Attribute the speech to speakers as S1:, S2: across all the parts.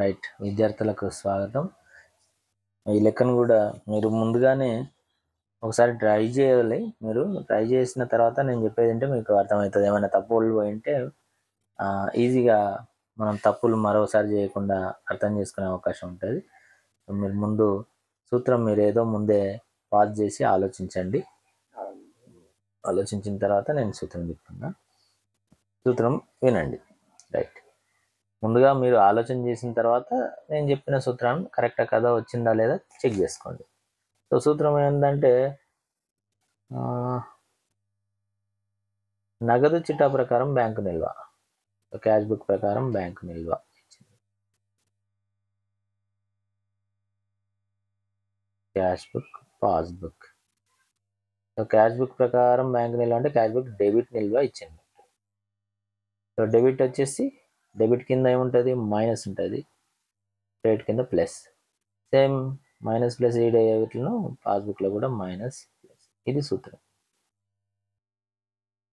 S1: Right, విద్యార్థులకు స్వాగతం. ఈ లెక్కను కూడా మీరు ముందుగానే ఒకసారి ట్రై చేయాలి. మీరు ట్రై చేసిన తర్వాత నేను చెప్పేది అంటే మీకు అర్థమవుతుంది. ఏమైనా తప్పులు పోయింటే ఈజీగా మనం తప్పులు మరోసారి చేయకుండా అర్థం చేసుకునే అవకాశం ఉంటుంది. మీరు ముందు సూత్రం మీరు ఏదో ముందే పాజ్ చేసి ఆలోచించండి. ఆలోచించిన తర్వాత నేను సూత్రం చెప్తున్నా. సూత్రం వినండి. రైట్, ముందుగా మీరు ఆలోచన చేసిన తర్వాత నేను చెప్పిన సూత్రాన్ని కరెక్టా కదా, వచ్చిందా లేదా చెక్ చేసుకోండి. సో సూత్రం ఏంటంటే నగదు చిట్టా ప్రకారం బ్యాంకు నిల్వ, క్యాష్ బుక్ ప్రకారం బ్యాంకు నిల్వ, cash book passbook. So cash book ప్రకారం బ్యాంకు నిల్వ అంటే క్యాష్ బుక్ డెబిట్ నిల్వ ఇచ్చింది. సో డెబిట్ వచ్చేసి డెబిట్ కింద ఏముంటుంది, మైనస్ ఉంటుంది, క్రెడిట్ కింద plus. Same minus plus read అయ్యే వీటిలో పాస్బుక్లో కూడా మైనస్ ప్లస్. ఇది సూత్రం.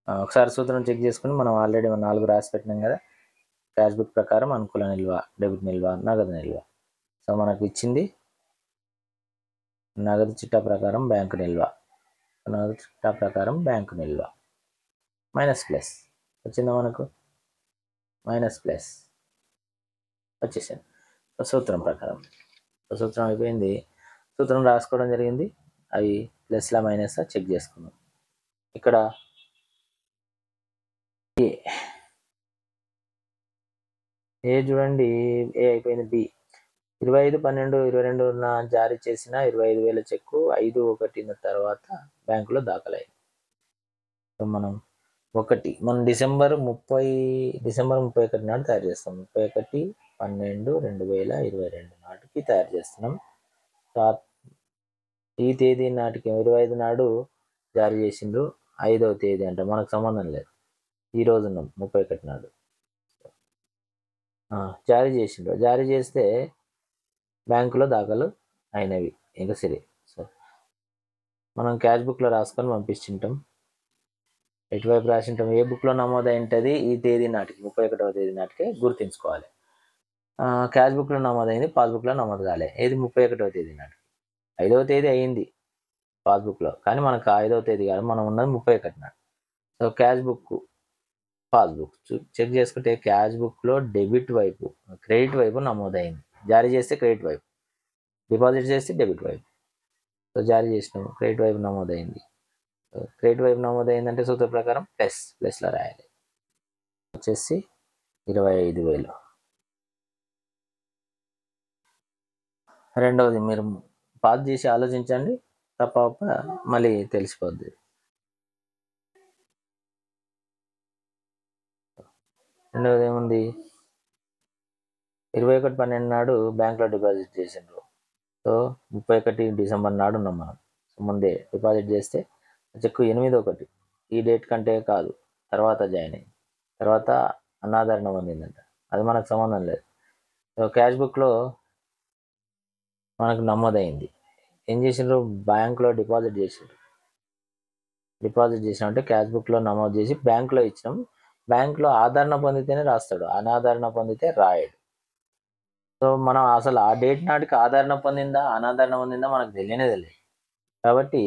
S1: ఒకసారి సూత్రం చెక్ చేసుకుని మనం ఆల్రెడీ 4 రాసి పెట్టినాం కదా. క్యాష్ బుక్ ప్రకారం అనుకూల నిల్వ, డెబిట్ నిల్వ, నగదు నిల్వ. సో మనకు ఇచ్చింది నగదు చిట్టా ప్రకారం బ్యాంకు నిల్వ, నగదు చిట్టా ప్రకారం బ్యాంకు నిల్వ మైనస్ ప్లస్ వచ్చిందా, మనకు మైనస్ ప్లస్ వచ్చేసింది. సూత్రం ప్రకారం సూత్రం అయిపోయింది. సూత్రం రాసుకోవడం జరిగింది. అవి ప్లస్లా మైనస్లా చెక్ చేసుకున్నాం. ఇక్కడ ఏ చూడండి, ఏ అయిపోయింది. బి 25/12/22 జారీ చేసిన 25,000 చెక్కు 5/1 తర్వాత బ్యాంకులో దాఖలైంది. సో మనం డిసెంబర్ 31 నాడు తయారు చేస్తాం. 31/12/2022 నాటికి తయారు చేస్తున్నాం. ఈ తేదీ నాటికి 25 నాడు జారీ చేసిండ్రు, 5వ తేదీ అంటే మనకు సంబంధం లేదు. ఈ రోజు ఉన్నాం 31 నాడు జారీ చేసిండ్రు. జారీ చేస్తే బ్యాంకులో దాఖలు అయినవి ఇంకా సరే. సో మనం క్యాష్ బుక్లో రాసుకొని పంపించింటాం. ఎటువైపు రాసింటాం, ఏ బుక్లో నమోదైంటుంది ఈ తేదీ నాటికి 31వ తేదీ నాటికే గుర్తుంచుకోవాలి. క్యాష్ బుక్లో నమోదైంది, పాస్బుక్లో నమోదు కాలే. ఏది 31వ తేదీ నాటికి. 5వ తేదీ అయ్యింది పాస్బుక్లో, కానీ మనకు 5వ తేదీ కాదు, మనం ఉన్నది 31 నాడు. So cash book passbook check చేసుకుంటే క్యాష్ బుక్లో డెబిట్ వైపు, క్రెడిట్ వైపు నమోదైంది. జారీ చేస్తే క్రెడిట్ వైపు, డిపాజిట్ చేస్తే డెబిట్ వైపు. సో జారీ చేసినాము, క్రెడిట్ వైపు నమోదైంది. క్రెడిట్ వైపు నమోదైందంటే సూత్ర ప్రకారం ప్లస్లో రాయాలి. వచ్చేసి 25,000. రెండవది మీరు పాస్ చేసి ఆలోచించండి, తప్ప మళ్ళీ తెలిసిపోద్ది. రెండవది ఏముంది, 21/12 నాడు బ్యాంక్లో డిపాజిట్ చేసిండ్రు. సో 31 డిసెంబర్ నాడు ఉన్నాం మనం. సో ముందే డిపాజిట్ చేస్తే చెక్కు 8/1 ఈ డేట్ కంటే కాదు, తర్వాత జాయిన్ అయింది, తర్వాత అనాదరణ పొందిందంట, అది మనకు సంబంధం లేదు. సో క్యాష్ బుక్లో మనకు నమోదైంది. ఏం చేసిండ్రు, బ్యాంక్లో డిపాజిట్ చేసిండ్రు. డిపాజిట్ చేసినామంటే క్యాష్ బుక్లో నమోదు చేసి బ్యాంకులో ఇచ్చినాం. బ్యాంకులో ఆదరణ పొందితేనే రాస్తాడు, అనాదరణ పొందితే రాయడు. సో మనం అసలు ఆ డేట్ నాటికి ఆదరణ పొందిందా అనాదరణ పొందిందా మనకు తెలియదు. కాబట్టి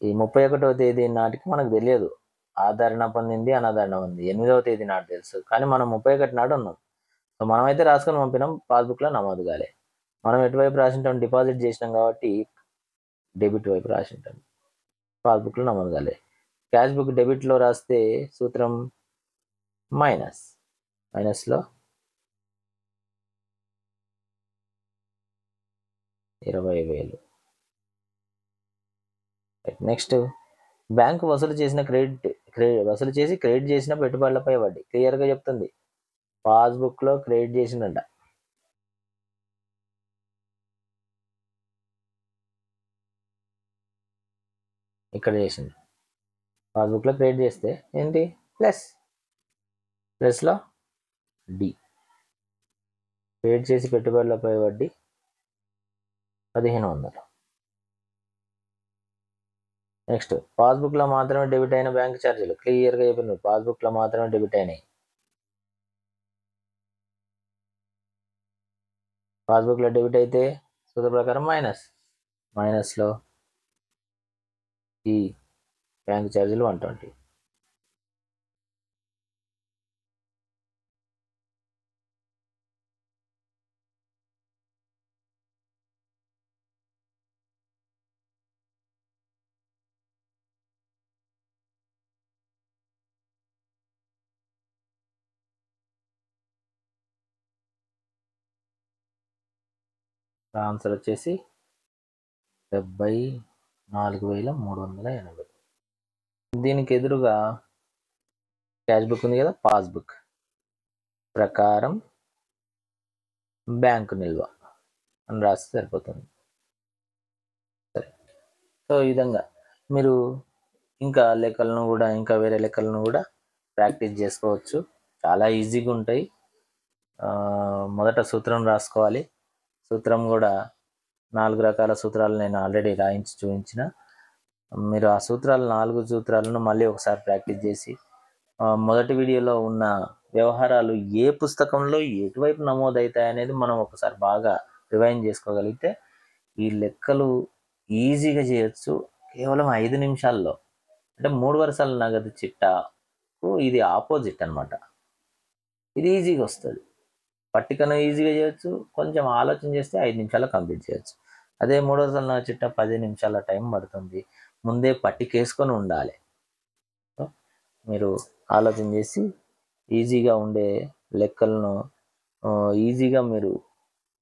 S1: ఈ 31వ తేదీ నాటికి మనకు తెలియదు ఆదరణ పొందింది అనాదరణ పొంది. 8వ తేదీ నాడు తెలుసు, కానీ మనం 31 నాడు ఉన్నాం. సో మనమైతే రాసుకొని పంపినాం, పాస్బుక్లో నమోదు కాలే. మనం ఎటువైపు రాసింటాం, డిపాజిట్ చేసినాం కాబట్టి డెబిట్ వైపు రాసింటాం, పాస్బుక్లో నమోదు కాలే. క్యాష్ బుక్ డెబిట్లో రాస్తే సూత్రం మైనస్లో 20,000. నెక్స్ట్, బ్యాంకు వసూలు చేసి క్రెడిట్ చేసిన పెట్టుబడులపై వడ్డీ క్లియర్గా చెప్తుంది. పాస్బుక్లో క్రెడిట్ చేసిందంట, ఇక్కడ చేసింది. పాస్బుక్లో క్రెడిట్ చేస్తే ఏంటి, ప్లస్లో డి, క్రెడిట్ చేసి పెట్టుబడులపై వడ్డీ 1,500. నెక్స్ట్, పాస్బుక్లో మాత్రమే డెబిట్ అయిన బ్యాంక్ ఛార్జీలు క్లియర్గా చెప్పింది. పాస్బుక్లో మాత్రమే డెబిట్ అయినాయి. పాస్బుక్లో డెబిట్ అయితే సూత్ర ప్రకారం మైనస్లో ఈ బ్యాంక్ ఛార్జీలు 120. ఆన్సర్ వచ్చేసి 74,380. దీనికి ఎదురుగా క్యాష్ బుక్ ఉంది కదా, పాస్బుక్ ప్రకారం బ్యాంకు నిల్వ అని రాస్తే సరిపోతుంది. సరే, సో ఈ విధంగా మీరు ఇంకా వేరే లెక్కలను కూడా ప్రాక్టీస్ చేసుకోవచ్చు. చాలా ఈజీగా ఉంటాయి. మొదట సూత్రం రాసుకోవాలి. సూత్రం కూడా 4 రకాల సూత్రాలు నేను ఆల్రెడీ రాయించి చూపించిన. మీరు ఆ 4 సూత్రాలను మళ్ళీ ఒకసారి ప్రాక్టీస్ చేసి మొదటి వీడియోలో ఉన్న వ్యవహారాలు ఏ పుస్తకంలో ఎటువైపు నమోదవుతాయి అనేది మనం ఒకసారి బాగా రివైండ్ చేసుకోగలిగితే ఈ లెక్కలు ఈజీగా చేయొచ్చు. కేవలం 5 నిమిషాల్లో. అంటే 3 వరుసల నగదు చిట్టాకు ఇది ఆపోజిట్ అనమాట. ఇది ఈజీగా వస్తుంది. పట్టికను ఈజీగా చేయొచ్చు, కొంచెం ఆలోచన చేస్తే 5 నిమిషాల్లో కంప్లీట్ చేయొచ్చు. అదే 3 వరుసల నగదు చిట్టా 10 నిమిషాల టైం పడుతుంది. ముందే పట్టికేసుకొని ఉండాలి. మీరు ఆలోచన చేసి ఈజీగా ఉండే లెక్కలను ఈజీగా మీరు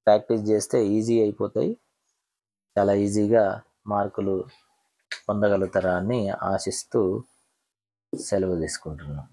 S1: ప్రాక్టీస్ చేస్తే ఈజీ అయిపోతాయి. చాలా ఈజీగా మార్కులు పొందగలుగుతారని ఆశిస్తూ సెలవు తీసుకుంటున్నాను.